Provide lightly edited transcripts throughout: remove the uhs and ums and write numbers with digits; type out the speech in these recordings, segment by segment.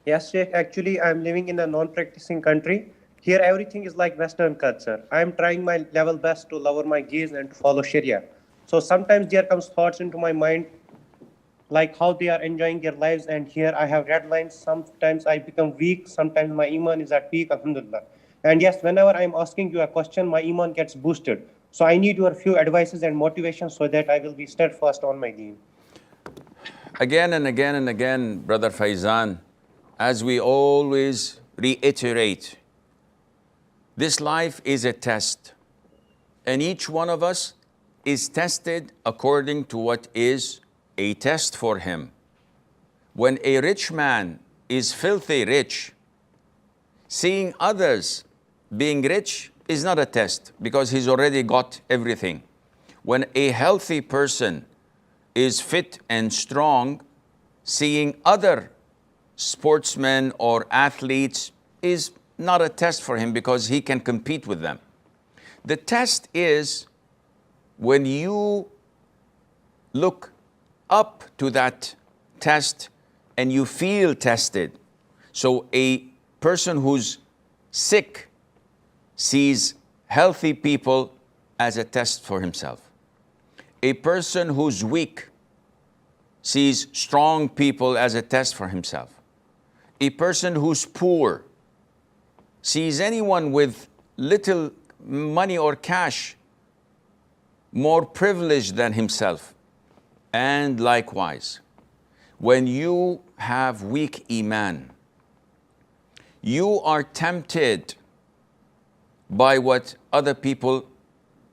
Yes, Sheikh. Actually, I'm living in a non-practicing country. Here, everything is like Western culture. I'm trying my level best to lower my gaze and to follow Sharia. So sometimes there comes thoughts into my mind like how they are enjoying their lives, and here I have red lines. Sometimes I become weak. Sometimes my iman is at peak. Alhamdulillah. And yes, whenever I'm asking you a question, my iman gets boosted. So I need your few advices and motivation so that I will be steadfast on my deen. Again and again and again, Brother Faizan, as we always reiterate, this life is a test, and each one of us is tested according to what is a test for him. When a rich man is filthy rich, seeing others being rich is not a test because he's already got everything. When a healthy person is fit and strong, seeing other sportsmen or athletes is not a test for him because he can compete with them. The test is when you look up to that test and you feel tested. So a person who's sick sees healthy people as a test for himself. A person who's weak sees strong people as a test for himself. A person who's poor sees anyone with little money or cash more privileged than himself. And likewise, when you have weak Iman, you are tempted by what other people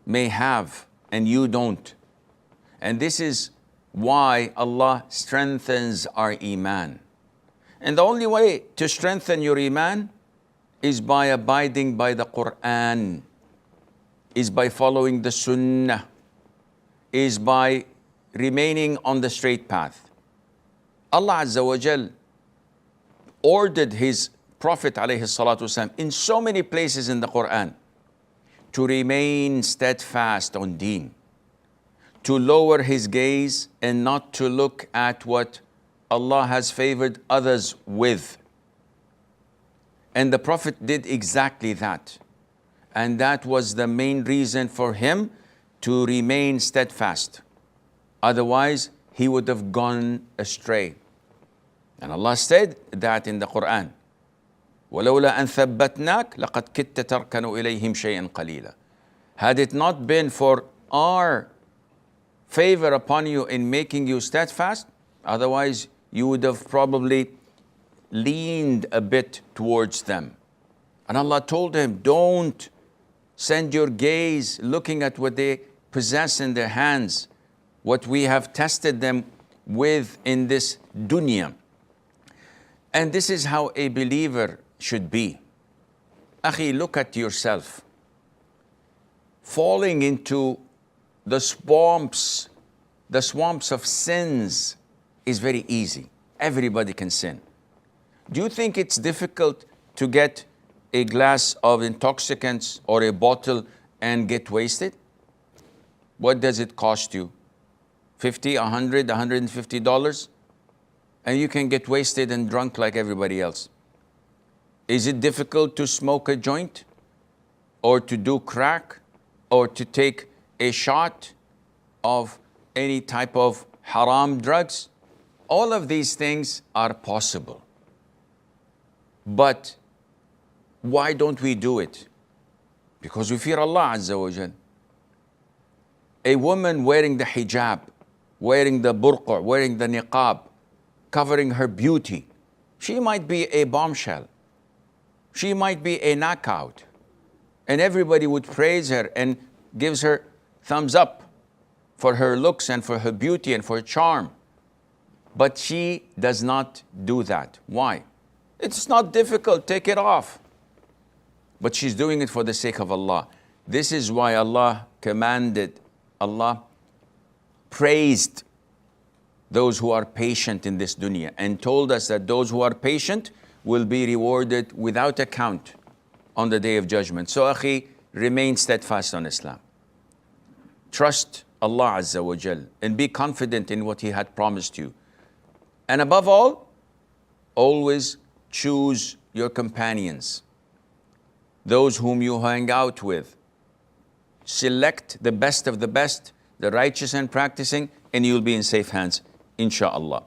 may have and you don't. And this is why Allah strengthens our Iman. And the only way to strengthen your Iman is by abiding by the Quran, is by following the Sunnah, is by remaining on the straight path. Allah Azza wa Jal ordered His Prophet alayhi salatu wasalam in so many places in the Quran to remain steadfast on deen, to lower his gaze and not to look at what Allah has favored others with. And the Prophet did exactly that. And that was the main reason for him to remain steadfast. Otherwise, he would have gone astray. And Allah said that in the Quran. وَلَوْلَا أَن ثَبَّتْنَاكَ لَقَدْ كِدْتَ تَرْكَنُ إِلَيْهِمْ شَيْئًا قَلِيلًا. Had it not been for our favor upon you in making you steadfast, otherwise you would have probably leaned a bit towards them. And Allah told him, don't send your gaze looking at what they possess in their hands, what we have tested them with in this dunya. And this is how a believer should be. Akhi, look at yourself. Falling into the swamps of sins is very easy. Everybody can sin. Do you think it's difficult to get a glass of intoxicants or a bottle and get wasted? What does it cost you? $50, $100, $150? And you can get wasted and drunk like everybody else. Is it difficult to smoke a joint or to do crack or to take a shot of any type of haram drugs? All of these things are possible. But why don't we do it? Because we fear Allah Azza wa Jal. A woman wearing the hijab, wearing the burqa, wearing the niqab, covering her beauty, she might be a bombshell. She might be a knockout. And everybody would praise her and gives her thumbs up for her looks and for her beauty and for her charm. But she does not do that. Why? It's not difficult, take it off. But she's doing it for the sake of Allah. This is why Allah commanded, Allah praised those who are patient in this dunya and told us that those who are patient will be rewarded without account on the day of judgment. So, akhi, remain steadfast on Islam. Trust Allah Azza wa Jal and be confident in what He had promised you. And above all, always choose your companions, those whom you hang out with. Select the best of the best, the righteous and practicing, and you'll be in safe hands, insha'Allah.